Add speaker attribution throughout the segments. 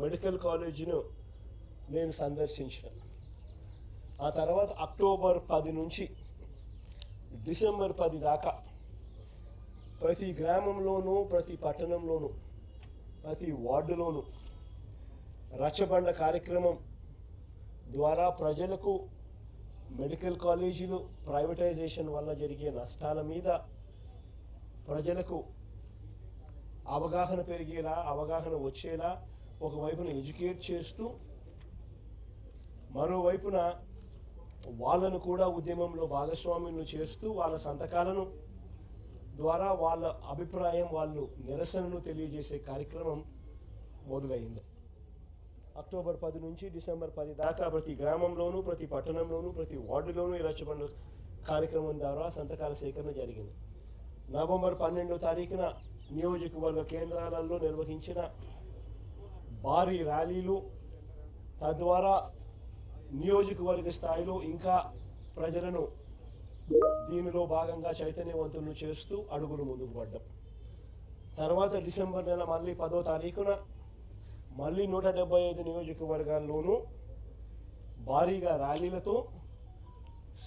Speaker 1: Medical కాలేజీను నేను సందర్శించిన. ఆ తర్వాత అక్టోబర్ 10 నుంచి డిసెంబర్ 10 దాకా ప్రతి గ్రామంలోనూ, ప్రతి పట్టణంలోనూ, ప్రతి వార్డులోనూ రచ్చబండ కార్యక్రమం ద్వారా ప్రజలకు మెడికల్ కాలేజీలు ప్రైవేటైజేషన్ వల్ల జరిగే నష్టాల మీద ప్రజలకు అవగాహన పెరిగేలా, అవగాహన వచ్చేలా ఒకవైపున ఎడ్యుకేట్ చేస్తూ, మరోవైపున వాళ్ళను కూడా ఉద్యమంలో భాగస్వామ్యులను చేస్తూ వాళ్ళ సంతకాలను ద్వారా వాళ్ళ అభిప్రాయం, వాళ్ళు నిరసనను తెలియజేసే కార్యక్రమం మొదలైంది. అక్టోబర్ 10 నుంచి డిసెంబర్ 10 దాకా ప్రతి గ్రామంలోనూ, ప్రతి పట్టణంలోనూ, ప్రతి వార్డులోనూ ఈ రచ్చబండ కార్యక్రమం ద్వారా సంతకాల సేకరణ జరిగింది. నవంబర్ 12వ తారీఖున నియోజకవర్గ కేంద్రాలలో నిర్వహించిన భారీ ర్యాలీలు, తద్వారా నియోజకవర్గ స్థాయిలో ఇంకా ప్రజలను దీనిలో భాగంగా చైతన్యవంతులను చేస్తూ అడుగులు ముందుకు పడ్డాం. తర్వాత డిసెంబర్ నెల మళ్ళీ 10వ తారీఖున మళ్ళీ 175 నియోజకవర్గాల్లోనూ భారీగా ర్యాలీలతో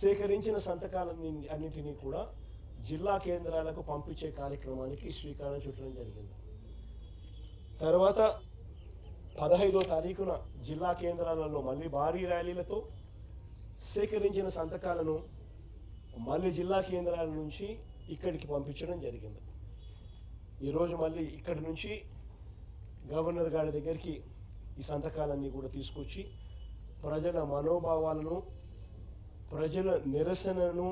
Speaker 1: సేకరించిన సంతకాలన్నింటినీ కూడా జిల్లా కేంద్రాలకు పంపించే కార్యక్రమానికి శ్రీకారం చుట్టడం జరిగింది. తర్వాత 15వ తారీఖున జిల్లా కేంద్రాలలో మళ్ళీ భారీ ర్యాలీలతో సేకరించిన సంతకాలను మళ్ళీ జిల్లా కేంద్రాల నుంచి ఇక్కడికి పంపించడం జరిగింది. ఈరోజు మళ్ళీ ఇక్కడి నుంచి గవర్నర్ గారి దగ్గరికి ఈ సంతకాలన్నీ కూడా తీసుకొచ్చి ప్రజల మనోభావాలను, ప్రజల నిరసనను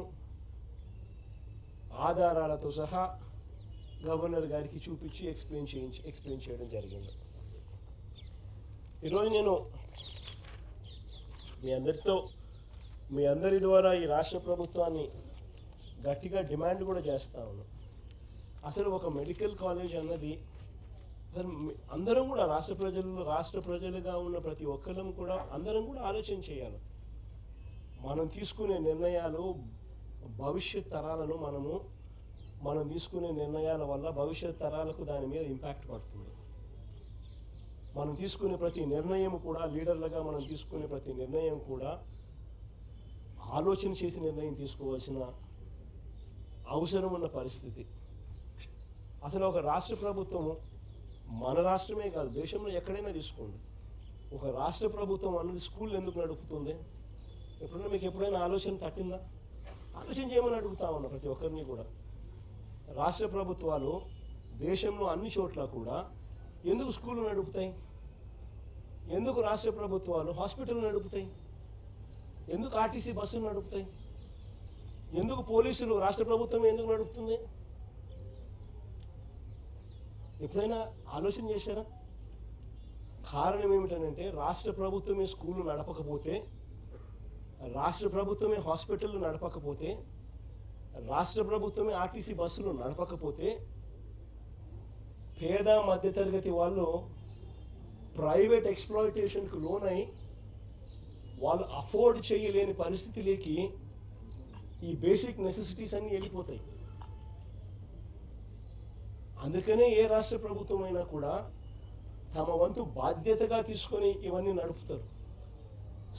Speaker 1: ఆధారాలతో సహా గవర్నర్ గారికి చూపించి ఎక్స్ప్లెయిన్ చేయడం జరిగింది. ఈరోజు నేను మీ అందరి ద్వారా ఈ రాష్ట్ర ప్రభుత్వాన్ని గట్టిగా డిమాండ్ కూడా చేస్తా ఉన్నాను. అసలు ఒక మెడికల్ కాలేజ్ అన్నది అందరం కూడా రాష్ట్ర ప్రజలుగా ఉన్న ప్రతి ఒక్కరం కూడా అందరం కూడా ఆలోచన చేయాలి. మనం తీసుకునే నిర్ణయాలు భవిష్యత్ తరాలను మనం తీసుకునే నిర్ణయాల వల్ల భవిష్యత్ తరాలకు దాని మీద ఇంపాక్ట్ పడుతుంది. మనం తీసుకునే ప్రతి నిర్ణయం కూడా, లీడర్లుగా మనం తీసుకునే ప్రతి నిర్ణయం కూడా ఆలోచన చేసి నిర్ణయం తీసుకోవాల్సిన అవసరం ఉన్న పరిస్థితి. అసలు ఒక రాష్ట్ర ప్రభుత్వము, మన రాష్ట్రమే కాదు దేశంలో ఎక్కడైనా తీసుకోండి, ఒక రాష్ట్ర ప్రభుత్వం అన్నది స్కూల్ ఎందుకు నడుపుతుంది? ఎప్పుడైనా మీకు ఎప్పుడైనా ఆలోచన తట్టిందా? ఆలోచన చేయమని అడుగుతా ఉన్నా ప్రతి ఒక్కరిని కూడా. రాష్ట్ర ప్రభుత్వాలు దేశంలో అన్ని చోట్ల కూడా ఎందుకు స్కూళ్ళు నడుపుతాయి? ఎందుకు రాష్ట్ర ప్రభుత్వాలు హాస్పిటల్ నడుపుతాయి? ఎందుకు ఆర్టీసీ బస్సులు నడుపుతాయి? ఎందుకు పోలీసులు రాష్ట్ర ప్రభుత్వం ఎందుకు నడుపుతుంది? ఎప్పుడైనా ఆలోచన చేశారా? కారణం ఏమిటనంటే రాష్ట్ర ప్రభుత్వమే స్కూళ్ళు నడపకపోతే, రాష్ట్ర ప్రభుత్వమే హాస్పిటళ్ళు నడపకపోతే, రాష్ట్ర ప్రభుత్వమే ఆర్టీసీ బస్సులు నడపకపోతే పేద మధ్యతరగతి వాళ్ళు ప్రైవేట్ ఎక్స్‌ప్లాయిటేషన్కు లోనై వాళ్ళు అఫోర్డ్ చేయలేని పరిస్థితిలోకి ఈ బేసిక్ నెసెసిటీస్ అన్నీ వెళ్ళిపోతాయి. అందుకనే ఏ రాష్ట్ర ప్రభుత్వం అయినా కూడా తమ వంతు బాధ్యతగా తీసుకొని ఇవన్నీ నడుపుతారు.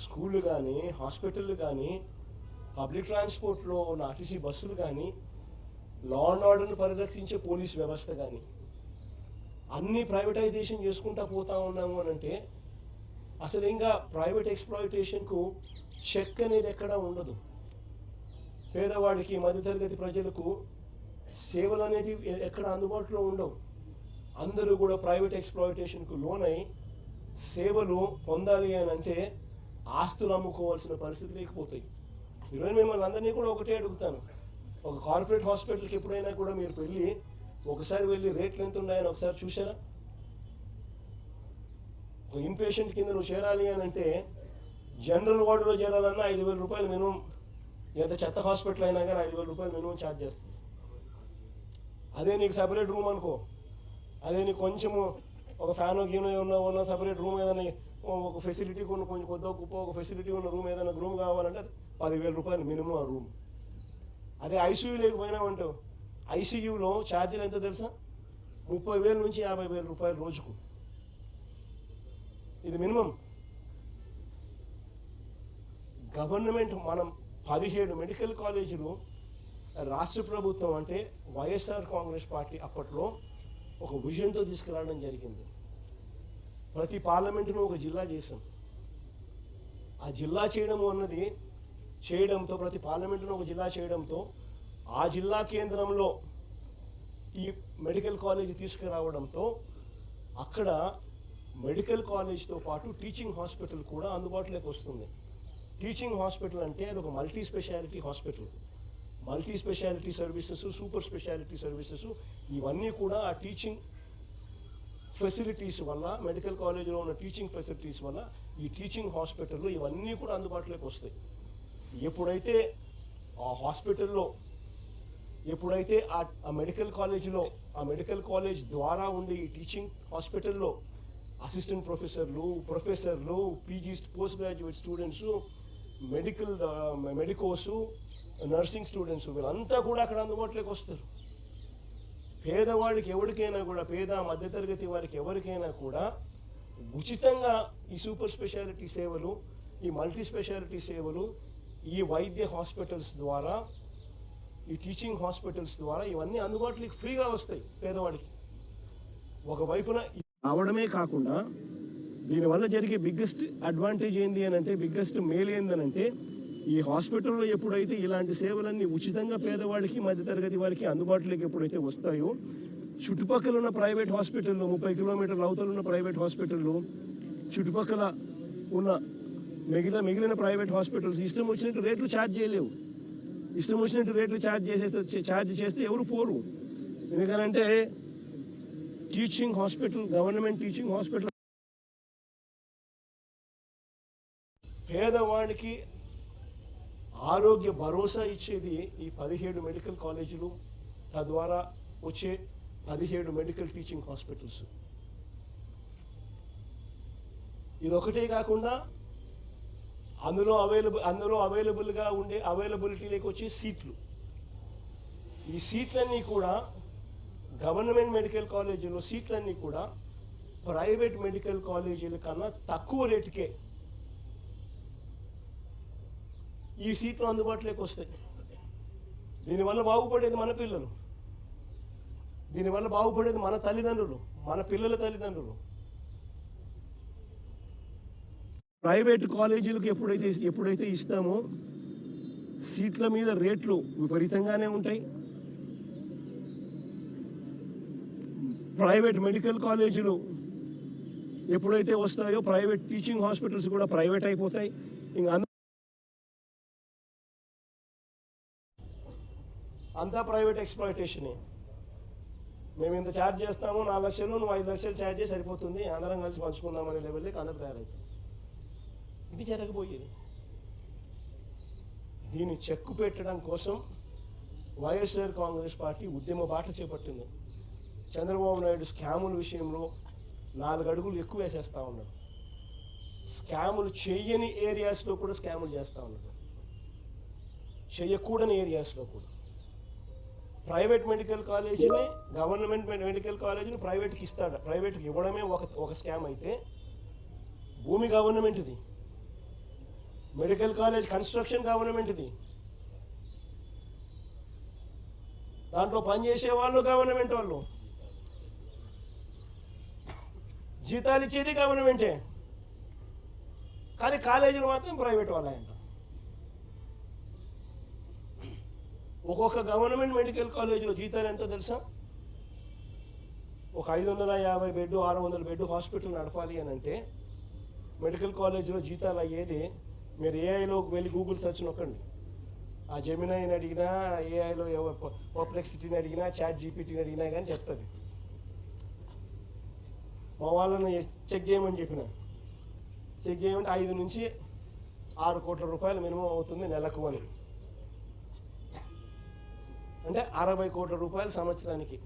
Speaker 1: స్కూళ్ళు కానీ, హాస్పిటళ్ళు కానీ, పబ్లిక్ ట్రాన్స్పోర్ట్లో ఉన్న ఆర్టీసీ బస్సులు కానీ, లా అండ్ ఆర్డర్ను పరిరక్షించే పోలీస్ వ్యవస్థ కానీ, అన్నీ ప్రైవేటైజేషన్ చేసుకుంటూ పోతా ఉన్నాము అని అంటే అసలు ఇంకా ప్రైవేట్ ఎక్స్‌ప్లాయిటేషన్కు చెక్ అనేది ఎక్కడా ఉండదు. పేదవాడికి, మధ్యతరగతి ప్రజలకు సేవలు అనేటివి ఎక్కడ అందుబాటులో ఉండవు. అందరూ కూడా ప్రైవేట్ ఎక్స్‌ప్లాయిటేషన్కు లోనై సేవలు పొందాలి అని అంటే ఆస్తులు అమ్ముకోవాల్సిన పరిస్థితి లేకపోతాయి. ఈరోజు మిమ్మల్ని అందరినీ కూడా ఒకటే అడుగుతాను, ఒక కార్పొరేట్ హాస్పిటల్కి ఎప్పుడైనా కూడా మీరు ఒకసారి వెళ్ళి రేట్లు ఎంత ఉన్నాయని ఒకసారి చూసారా? ఒక ఇన్పేషెంట్ కింద నువ్వు చేరాలి అని అంటే జనరల్ వార్డులో చేరాలన్నా 5,000 రూపాయలు మినిమం, ఎంత చెత్త హాస్పిటల్ అయినా కానీ 5,000 రూపాయలు మినిమం ఛార్జ్ చేస్తుంది. అదే నీకు సపరేట్ రూమ్ అనుకో, అదే నీకు కొంచెము ఒక ఫ్యానో గీనో ఉన్న సపరేట్ రూమ్ ఏదైనా ఒక ఫెసిలిటీ కొంచెం కొద్దిగా గొప్ప ఒక ఫెసిలిటీ ఉన్న రూమ్ ఏదైనా రూమ్ కావాలంటే 10,000 రూపాయలు మినిమం ఆ రూమ్. అదే ఐసీయూ లేకపోయినామంటావు, ఐసీయూలో ఛార్జీలు ఎంత తెలుసా? 30,000 నుంచి 50,000 రూపాయలు రోజుకు. ఇది మినిమం. గవర్నమెంట్ మనం 17 మెడికల్ కాలేజీలు రాష్ట్ర ప్రభుత్వం అంటే వైఎస్ఆర్ కాంగ్రెస్ పార్టీ అప్పట్లో ఒక విజన్తో తీసుకురావడం జరిగింది. ప్రతి పార్లమెంటును ఒక జిల్లా చేసాం. ఆ జిల్లా చేయడంతో ప్రతి పార్లమెంటును ఒక జిల్లా చేయడంతో ఆ జిల్లా కేంద్రంలో ఈ మెడికల్ కాలేజ్ తీసుకురావడంతో అక్కడ మెడికల్ కాలేజ్తో పాటు టీచింగ్ హాస్పిటల్ కూడా అందుబాటులోకి వస్తుంది. టీచింగ్ హాస్పిటల్ అంటే అది ఒక multi speciality hospital. Multi speciality services, super speciality services ఇవన్నీ కూడా ఆ టీచింగ్ ఫెసిలిటీస్ వల్ల, మెడికల్ కాలేజీలో ఉన్న టీచింగ్ ఫెసిలిటీస్ వల్ల ఈ టీచింగ్ హాస్పిటల్లో ఇవన్నీ కూడా అందుబాటులోకి వస్తాయి. ఎప్పుడైతే ఆ హాస్పిటల్లో ఆ మెడికల్ కాలేజ్ ద్వారా ఉండే ఈ టీచింగ్ హాస్పిటల్లో అసిస్టెంట్ ప్రొఫెసర్లు, PG post graduate students, medicos, nursing students వీళ్ళంతా కూడా అక్కడ అందుబాటులోకి వస్తారు. పేదవాడికి ఎవరికైనా కూడా, పేద మధ్యతరగతి వారికి ఎవరికైనా కూడా ఉచితంగా ఈ సూపర్ స్పెషాలిటీ సేవలు, ఈ మల్టీ స్పెషాలిటీ సేవలు ఈ వైద్య హాస్పిటల్స్ ద్వారా, ఈ టీచింగ్ హాస్పిటల్స్ ద్వారా ఇవన్నీ అందుబాటులోకి ఫ్రీగా వస్తాయి పేదవాడికి. ఒకవైపున రావడమే కాకుండా దీనివల్ల జరిగే బిగ్గెస్ట్ అడ్వాంటేజ్ ఏంది అని అంటే, బిగ్గెస్ట్ మేలు ఏందనంటే, ఈ హాస్పిటల్లో ఎప్పుడైతే ఇలాంటి సేవలన్నీ ఉచితంగా పేదవాడికి, మధ్యతరగతి వారికి అందుబాటులోకి ఎప్పుడైతే వస్తాయో, చుట్టుపక్కల ఉన్న ప్రైవేట్ హాస్పిటల్లో, 30 కిలోమీటర్ల అవతల ఉన్న ప్రైవేట్ హాస్పిటల్లో, చుట్టుపక్కల ఉన్న మిగిలిన ప్రైవేట్ హాస్పిటల్స్ ఇష్టం వచ్చినట్టు రేట్లు ఛార్జ్ చేయలేవు. ఇష్టం వచ్చినట్టు రేట్లు ఛార్జ్ చేస్తే ఎవరు పోరు. ఎందుకనంటే గవర్నమెంట్ టీచింగ్ హాస్పిటల్ పేదవాడికి ఆరోగ్య భరోసా ఇచ్చేది ఈ 17 మెడికల్ కాలేజీలు, తద్వారా వచ్చే 17 మెడికల్ టీచింగ్ హాస్పిటల్స్. ఇదొకటే కాకుండా అందులో అవైలబుల్గా ఉండే అవైలబిలిటీలోకి వచ్చే సీట్లు. ఈ సీట్లన్నీ కూడా గవర్నమెంట్ మెడికల్ కాలేజీలో సీట్లన్నీ కూడా ప్రైవేట్ మెడికల్ కాలేజీల కన్నా తక్కువ రేటుకే ఈ సీట్లు అందుబాటులోకి వస్తాయి. దీనివల్ల బాగుపడేది మన పిల్లలు, దీనివల్ల బాగుపడేది మన తల్లిదండ్రులు, మన పిల్లల తల్లిదండ్రులు. ప్రైవేట్ కాలేజీలకు ఎప్పుడైతే ఇస్తామో సీట్ల మీద రేట్లు విపరీతంగానే ఉంటాయి. ప్రైవేట్ మెడికల్ కాలేజీలు ఎప్పుడైతే వస్తాయో ప్రైవేట్ టీచింగ్ హాస్పిటల్స్ కూడా ప్రైవేట్ అయిపోతాయి. ఇంకా అంతా ప్రైవేట్ ఎక్స్‌ప్లాయిటేషనే. మేము ఇంత ఛార్జ్ చేస్తాము, 4 లక్షలు, నువ్వు 5 లక్షలు ఛార్జ్ చేసి సరిపోతుంది, అందరం కలిసి పంచుకుందామనే లెవెల్లోకి అందరూ తయారవుతారు. ఇది జరగబోయేది. దీన్ని చెక్కు పెట్టడం కోసం వైఎస్ఆర్ కాంగ్రెస్ పార్టీ ఉద్యమ బాట చేపట్టింది. చంద్రబాబు నాయుడు స్కాముల విషయంలో 4 అడుగులు ఎక్కువ వేసేస్తూ ఉన్నాడు. స్కాములు చేయని ఏరియాస్లో కూడా స్కాములు చేస్తూ ఉన్నాడు, చేయకూడని ఏరియాస్లో కూడా. ప్రైవేట్ మెడికల్ కాలేజీని, గవర్నమెంట్ మెడికల్ కాలేజీని ప్రైవేట్కి ఇస్తాడు. ప్రైవేట్కి ఇవ్వడమే ఒక స్కామ్ అయితే, భూమి గవర్నమెంట్ది, మెడికల్ కాలేజ్ కన్స్ట్రక్షన్ గవర్నమెంట్ది, దాంట్లో పనిచేసే వాళ్ళు గవర్నమెంట్ వాళ్ళు, జీతాలు ఇచ్చేది గవర్నమెంటే, కానీ కాలేజీలు మాత్రం ప్రైవేట్ వాళ్ళంట. ఒక్కొక్క గవర్నమెంట్ మెడికల్ కాలేజీలో జీతాలు ఎంతో తెలుసా? ఒక 550 బెడ్, 600 బెడ్ హాస్పిటల్ నడపాలి అని అంటే మెడికల్ కాలేజీలో జీతాలు అయ్యేది, మీరు ఏఐలోకి వెళ్ళి గూగుల్ సెర్చ్ నొక్కండి. ఆ జెమినైని అడిగినా, ఏఐలో పర్ప్లెక్సిటీని అడిగినా, చాట్ జీపీటీని అడిగినా కానీ చెప్తుంది. మా వాళ్ళని చెక్ చేయమని చెప్పిన, చెక్ చేయమంటే 5 నుంచి 6 కోట్ల రూపాయలు మినిమం అవుతుంది నెలకు అని. అంటే 60 కోట్ల రూపాయలు సంవత్సరానికి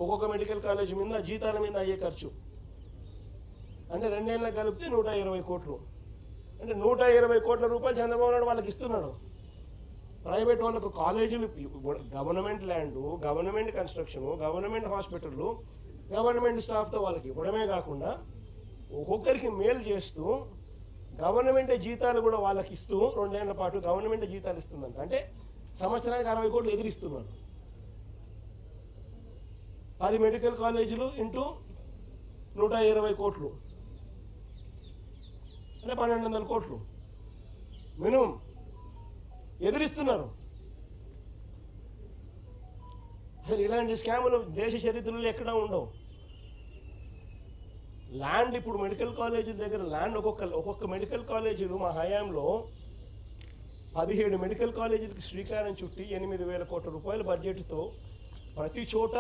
Speaker 1: ఒక్కొక్క మెడికల్ కాలేజ్ మీద జీతాల మీద అయ్యే ఖర్చు. అంటే 2 ఏళ్ళకి కలిపితే 120 కోట్లు. అంటే 120 కోట్ల రూపాయలు చంద్రబాబు నాయుడు వాళ్ళకి ఇస్తున్నాడు. ప్రైవేట్ వాళ్ళకు కాలేజీలు, government land, government construction, government హాస్పిటళ్ళు, గవర్నమెంట్ స్టాఫ్తో వాళ్ళకి ఇవ్వడమే కాకుండా ఒక్కొక్కరికి మేలు చేస్తూ గవర్నమెంటే జీతాలు కూడా వాళ్ళకి ఇస్తూ 2 ఏళ్ల పాటు గవర్నమెంట్ జీతాలు ఇస్తుందంట. అంటే సంవత్సరానికి 60 కోట్లు ఎదిరిస్తున్నాడు. 10 మెడికల్ కాలేజీలు ఇంటూ 120 కోట్లు అంటే 1200 కోట్లు మినిమం ఎదిరిస్తున్నారు. అసలు ఇలాంటి స్కాములు దేశ చరిత్రలో ఎక్కడా ఉండవు. ల్యాండ్ ఇప్పుడు మెడికల్ కాలేజీల దగ్గర ల్యాండ్ ఒక్కొక్క మెడికల్ కాలేజీలు మా హయాంలో 17 మెడికల్ కాలేజీలకు శ్రీకారం చుట్టి 8,000 కోట్ల రూపాయల బడ్జెట్తో ప్రతి చోట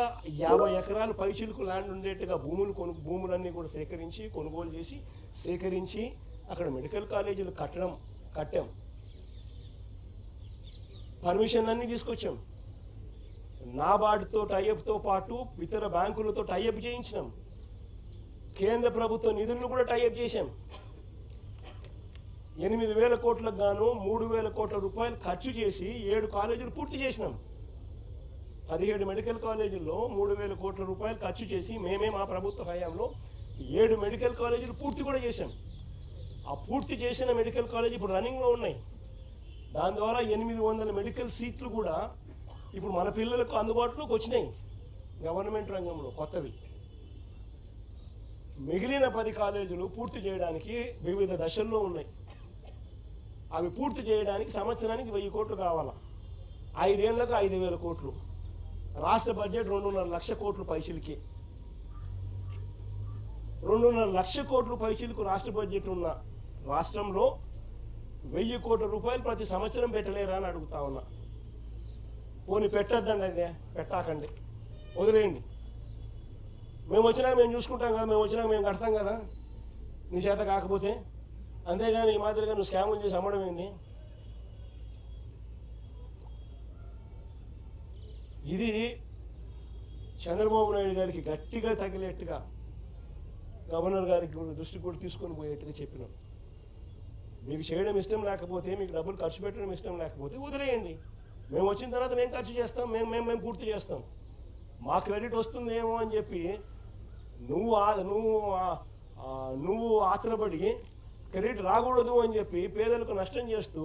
Speaker 1: 50 ఎకరాల పైచిలకు ల్యాండ్ ఉండేట్టుగా భూములన్నీ కూడా కొనుగోలు చేసి సేకరించి అక్కడ మెడికల్ కాలేజీలు కట్టాం. పర్మిషన్ అన్నీ తీసుకొచ్చాం. నాబార్డుతో టైఅప్తో పాటు ఇతర బ్యాంకులతో టైఅప్ చేయించినాం. కేంద్ర ప్రభుత్వ నిధులను కూడా టైఅప్ చేశాం. 8,000 కోట్లకు గాను 3,000 కోట్ల రూపాయలు ఖర్చు చేసి 7 కాలేజీలు పూర్తి చేసినాం. 17 మెడికల్ కాలేజీల్లో 3,000 కోట్ల రూపాయలు ఖర్చు చేసి మేమే మా ప్రభుత్వ హయాంలో 7 మెడికల్ కాలేజీలు పూర్తి కూడా చేశాం. ఆ పూర్తి చేసిన మెడికల్ కాలేజీ ఇప్పుడు రన్నింగ్లో ఉన్నాయి. దాని ద్వారా 800 మెడికల్ సీట్లు కూడా ఇప్పుడు మన పిల్లలకు అందుబాటులోకి వచ్చినాయి గవర్నమెంట్ రంగంలో కొత్తవి. మిగిలిన 10 కాలేజీలు పూర్తి చేయడానికి వివిధ దశల్లో ఉన్నాయి. అవి పూర్తి చేయడానికి సంవత్సరానికి 1000 కోట్లు కావాలా. 5 ఏళ్లకు 5,000 కోట్లు. రాష్ట్ర బడ్జెట్ 2.5 లక్షల కోట్లు పైచిలకి. 2.5 లక్షల కోట్లు పైచిలకు రాష్ట్ర బడ్జెట్ ఉన్న రాష్ట్రంలో 1000 కోట్ల రూపాయలు ప్రతి సంవత్సరం పెట్టలేరా అని అడుగుతా ఉన్నా. పోనీ పెట్టద్దండి, పెట్టాకండి, వదిలేయండి. మేము వచ్చినాక మేము చూసుకుంటాం కదా, మేము వచ్చినాక మేము కడతాం కదా నీ చేత కాకపోతే. అంతేగాని ఈ మాదిరిగా నువ్వు స్కాములు చేసి అమ్మడం ఏంటి? ఇది చంద్రబాబు నాయుడు గారికి గట్టిగా తగిలేట్టుగా గవర్నర్ గారికి దృష్టికి కూడా తీసుకొని పోయేట్టుగా చెప్పినాం. మీకు చేయడం ఇష్టం లేకపోతే, మీకు డబ్బులు ఖర్చు పెట్టడం ఇష్టం లేకపోతే వదిలేయండి. మేము వచ్చిన తర్వాత మేము ఖర్చు చేస్తాం, మేము పూర్తి చేస్తాం. మా క్రెడిట్ వస్తుందేమో అని చెప్పి నువ్వు ఆత్రపడి క్రెడిట్ రాకూడదు అని చెప్పి పేదలకు నష్టం చేస్తూ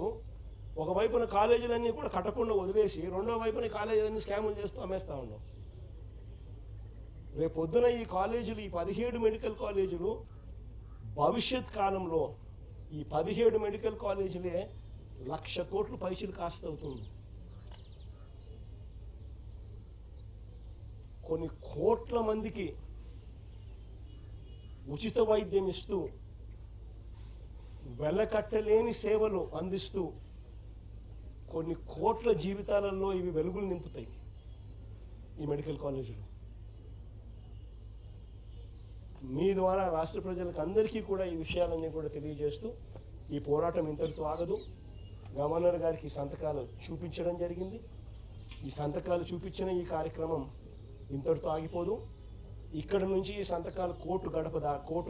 Speaker 1: ఒకవైపున కాలేజీలన్నీ కూడా కట్టకుండా వదిలేసి రెండో వైపున కాలేజీలన్నీ స్కాములు చేస్తూ అమ్మేస్తూ ఉన్నాం. రేపు పొద్దున ఈ కాలేజీలు, ఈ 17 మెడికల్ కాలేజీలు భవిష్యత్ కాలంలో ఈ 17 మెడికల్ కాలేజీలే 1,00,000 కోట్లు పైసలు కాస్ట్ అవుతుంది. కొన్ని కోట్ల మందికి ఉచిత వైద్యం ఇస్తూ వెలకట్టలేని సేవలు అందిస్తూ కొన్ని కోట్ల జీవితాలలో ఇవి వెలుగులు నింపుతాయి ఈ మెడికల్ కాలేజీలు. మీ ద్వారా రాష్ట్ర ప్రజలకు అందరికీ కూడా ఈ విషయాలన్నీ కూడా తెలియజేస్తూ ఈ పోరాటం ఇంతటితో ఆగదు. గవర్నర్ గారికి సంతకాలు చూపించడం జరిగింది. ఈ సంతకాలు చూపించిన ఈ కార్యక్రమం ఇంతటితో ఆగిపోదు. ఇక్కడ నుంచి ఈ సంతకాలు కోర్టు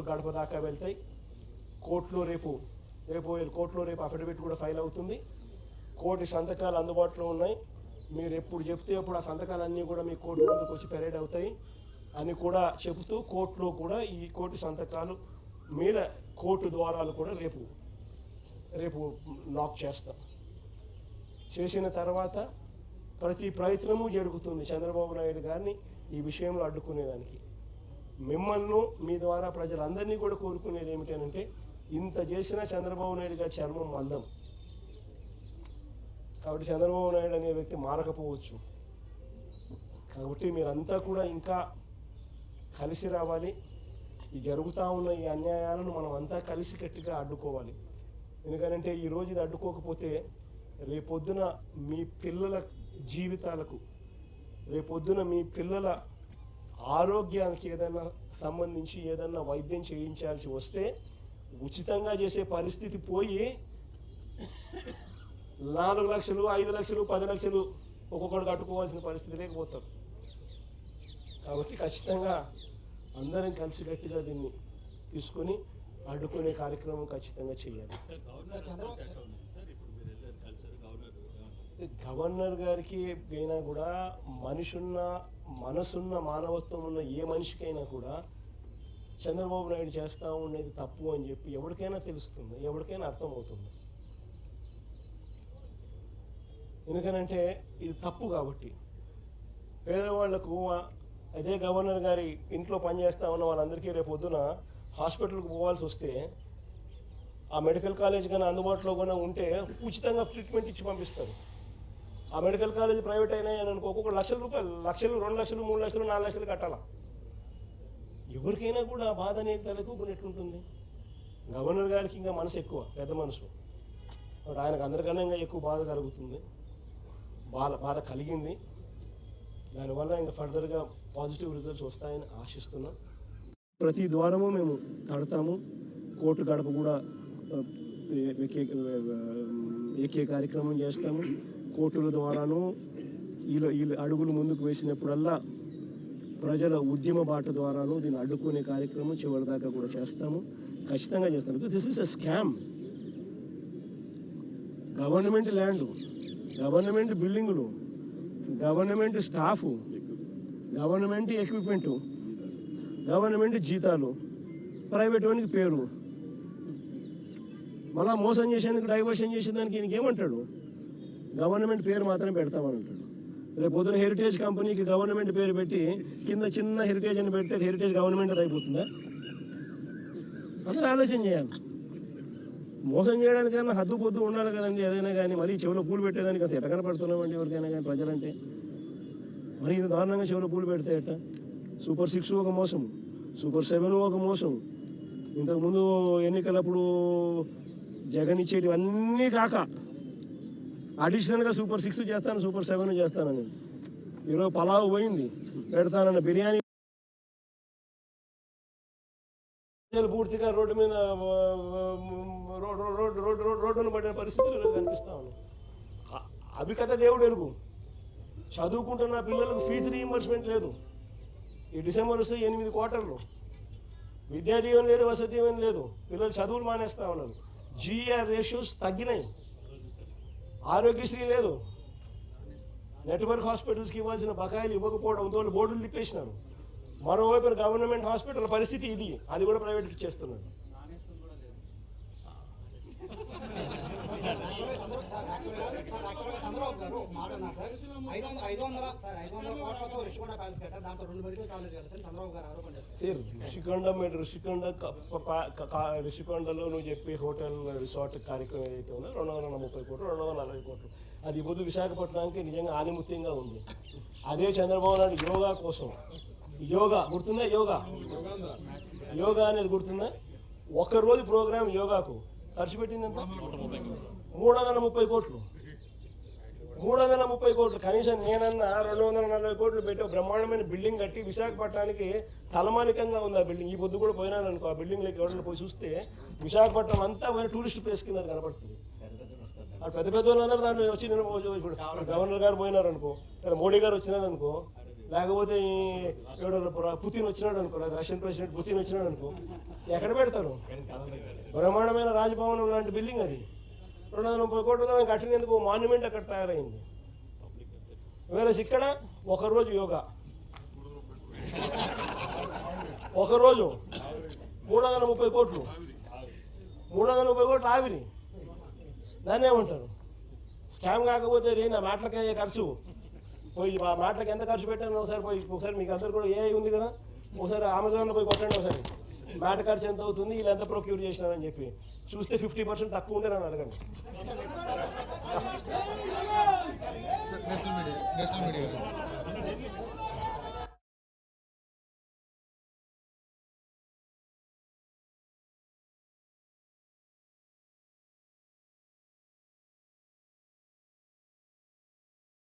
Speaker 1: గడప దాకా వెళ్తాయి. కోర్టులో రేపు అఫిడవిట్ కూడా ఫైల్ అవుతుంది. కోర్టు సంతకాలు అందుబాటులో ఉన్నాయి. మీరు ఎప్పుడు చెప్తే అప్పుడు ఆ సంతకాలన్నీ కూడా మీ కోర్టు ముందుకు వచ్చి పెరేడ్ అవుతాయి అని కూడా చెబుతూ కోర్టులో కూడా ఈ కోర్టు సంతకాలు మీద కోర్టు ద్వారాలు కూడా రేపు లాక్ చేస్తాం. చేసిన తర్వాత ప్రతి ప్రయత్నము జరుగుతుంది చంద్రబాబు నాయుడు గారిని ఈ విషయంలో అడ్డుకునేదానికి. మిమ్మల్ని మీ ద్వారా ప్రజలందరినీ కూడా కోరుకునేది ఏమిటంటే, ఇంత చేసినా చంద్రబాబు నాయుడు గారి చర్మం మందం కాబట్టి చంద్రబాబు నాయుడు అనే వ్యక్తి మారకపోవచ్చు. కాబట్టి మీరంతా కూడా ఇంకా కలిసి రావాలి. ఈ జరుగుతూ ఉన్న ఈ అన్యాయాలను మనం అంతా కలిసి గట్టిగా అడ్డుకోవాలి. ఎందుకంటే ఈరోజు ఇది అడ్డుకోకపోతే రేపొద్దున మీ పిల్లల జీవితాలకు, రేపొద్దున మీ పిల్లల ఆరోగ్యానికి ఏదైనా సంబంధించి ఏదైనా వైద్యం చేయించాల్సి వస్తే ఉచితంగా చేసే పరిస్థితి పోయి 4 లక్షలు, 5 లక్షలు, 10 లక్షలు ఒక్కొక్కడు కట్టుకోవాల్సిన పరిస్థితి లేకపోతారు. కాబట్టి ఖచ్చితంగా అందరం కలిసి గట్టిగా దీన్ని తీసుకొని అడ్డుకునే కార్యక్రమం ఖచ్చితంగా చేయాలి. గవర్నర్ గారికి అయినా కూడా మనసున్న మానవత్వం ఉన్న ఏ మనిషికైనా కూడా చంద్రబాబు నాయుడు చేస్తూ ఉండేది తప్పు అని చెప్పి ఎవరికైనా తెలుస్తుంది, ఎవరికైనా అర్థమవుతుంది. ఎందుకనంటే ఇది తప్పు కాబట్టి. పేదవాళ్లకు అదే గవర్నర్ గారి ఇంట్లో పనిచేస్తూ ఉన్న వాళ్ళందరికీ రేపు పొద్దున హాస్పిటల్కి పోవాల్సి వస్తే ఆ మెడికల్ కాలేజ్ కానీ అందుబాటులో కూడా ఉంటే ఉచితంగా ట్రీట్మెంట్ ఇచ్చి పంపిస్తారు. ఆ మెడికల్ కాలేజ్ ప్రైవేట్ అయినాయి అని అనుకో, ఒక్కొక్క లక్షల రూపాయలు, లక్షలు, 2 లక్షలు, 3 లక్షలు, 4 లక్షలు కట్టాలా. ఎవరికైనా కూడా బాధ అనేది తలెక్కుకున్నట్లుంటుంది. గవర్నర్ గారికి ఇంకా మనసు ఎక్కువ, పెద్ద మనసు. ఆయనకు అందరికన్నా ఇంకా ఎక్కువ బాధ కలుగుతుంది, బాధ కలిగింది. దానివల్ల ఇంకా ఫర్దర్గా పాజిటివ్ రిజల్ట్స్ వస్తాయని ఆశిస్తున్నాం. ప్రతి ద్వారము మేము కడతాము. కోర్టు గడప కూడా ఎక్కే కార్యక్రమం చేస్తాము. కోర్టుల ద్వారాను ఈ అడుగులు ముందుకు వేసినప్పుడల్లా ప్రజల ఉద్యమ బాట ద్వారాను దీన్ని అడ్డుకునే కార్యక్రమం చివరిదాకా కూడా చేస్తాము, ఖచ్చితంగా చేస్తాము. Because this is a scam. Government land, government బిల్డింగులు, government staff, government equipment, government జీతాలు, ప్రైవేట్ వానికి పేరు, మళ్ళా మోసం చేసేందుకు, డైవర్షన్ చేసేదానికి ఈయనకి ఏమంటాడు? గవర్నమెంట్ పేరు మాత్రమే పెడతామని అంటాడు. రేపు పొద్దున హెరిటేజ్ కంపెనీకి గవర్నమెంట్ పేరు పెట్టి కింద చిన్న హెరిటేజ్ అని పెడితే హెరిటేజ్ గవర్నమెంట్ అది అయిపోతుందా? అందరూ ఆలోచన చేయాలి. మోసం చేయడానికైనా హద్దు పొద్దు ఉండాలి కదండి. ఏదైనా కానీ మరీ చెవిలో పూలు పెట్టేదానికి అసలు ఎట్ట కనపడుతున్నామండి ఎవరికైనా కానీ ప్రజలంటే. మరి ఇది దారుణంగా చెవిలో పూలు పెడితే ఎట్ట? సూపర్ 6 ఒక మోసం, సూపర్ 7 ఒక మోసం, ఇంతకుముందు ఎన్నికలప్పుడు జగన్ ఇచ్చేటివన్నీ కాక అడిషనల్గా సూపర్ 6 చేస్తాను, సూపర్ 7 చేస్తానని. ఈరోజు పలావు పోయింది, పెడతానన్న బిర్యానీ పూర్తిగా రోడ్డు మీద రోడ్డును పడిన పరిస్థితులు కనిపిస్తూ ఉన్నాయి. అవి కథ దేవుడు ఎరుగు. చదువుకుంటున్న పిల్లలకు ఫీజు రీయింబర్స్మెంట్ లేదు. ఈ డిసెంబర్ వస్తే 8 క్వార్టర్లు. విద్యా దీవెన లేదు, వసతి దీవెన లేదు. పిల్లలు చదువులు మానేస్తూ ఉన్నారు. GR రేషియోస్ తగ్గినాయి. ఆరోగ్యశ్రీ లేదు. నెట్వర్క్ హాస్పిటల్స్కి ఇవ్వాల్సిన బకాయిలు ఇవ్వకపోవడంతో బోర్డులు తిప్పేసినారు. మరోవైపు గవర్నమెంట్ హాస్పిటల్ పరిస్థితి ఇది, అది కూడా ప్రైవేట్కి ఇచ్చేస్తున్నారు.
Speaker 2: చంద్రబాబు గారు మాట అన్నారు సార్, 500 కోట్లతో రిషికొండ ప్యాలెస్ కట్టారు, దాంతో 2 మెడికల్ కాలేజ్ కట్టారు చంద్రబాబు గారు ఆరోపణ చేస్తారు.
Speaker 1: రిషికొండలో నువ్వు చెప్పే హోటల్ రిసార్ట్ కార్యక్రమం ఏదైతే ఉందో 230 కోట్లు, 240 కోట్లు, అది ఇప్పుడు విశాఖపట్నానికి నిజంగా ఆనిముత్యంగా ఉంది. అదే చంద్రబాబు నాయుడు యోగా కోసం, యోగా గుర్తుందా? యోగా అనేది గుర్తుందా? ఒక్కరోజు ప్రోగ్రాం యోగాకు ఖర్చు పెట్టిందంత 330 కోట్లు. 330 కోట్లు. కనీసం నేనన్నా 240 కోట్లు పెట్టి బ్రహ్మాండమైన బిల్డింగ్ కట్టి విశాఖపట్నానికి తలమానికంగా ఉంది ఆ బిల్డింగ్. ఈ పొద్దు కూడా పోయినాను అనుకో, ఆ బిల్డింగ్లోకి ఎవరైనా పోయి చూస్తే విశాఖపట్నం అంతా టూరిస్ట్ ప్లేస్ కింద కనపడుతుంది. అటు పెద్ద పెద్ద వాళ్ళందరూ దాంట్లో వచ్చి ఇప్పుడు గవర్నర్ గారు పోయినారు అనుకో, లేదా మోడీ గారు వచ్చినారు అనుకో, లేకపోతే పుతిన్ వచ్చినాడు అనుకో, లేదా రష్యన్ ప్రెసిడెంట్ పుతిన్ వచ్చినాడు అనుకో, ఎక్కడ పెడతారు? బ్రహ్మాండమైన రాజభవనం లాంటి బిల్డింగ్ అది. 230 కోట్లతో కట్టినందుకు మాన్యుమెంట్ అక్కడ తయారైంది. వేరే ఇక్కడ ఒకరోజు యోగా, ఒకరోజు 330 కోట్లు, 330 కోట్లు ఆవిరి. దాన్ని ఏమంటారు? స్కామ్ కాకపోతే అది నా మాటలకి అయ్యే ఖర్చు. పోయి ఆ మాటలకి ఎంత ఖర్చు పెట్టాను ఒకసారి మీకు అందరు కూడా AI ఉంది కదా, ఒకసారి అమెజాన్లో పోయి కొట్టండి ఒకసారి, మాట ఖర్చు ఎంత అవుతుంది, వీళ్ళు ఎంత ప్రొక్యూర్ చేసినారని చెప్పి చూస్తే 50% తక్కువ ఉంటే నన్ను అడగండి.
Speaker 3: National media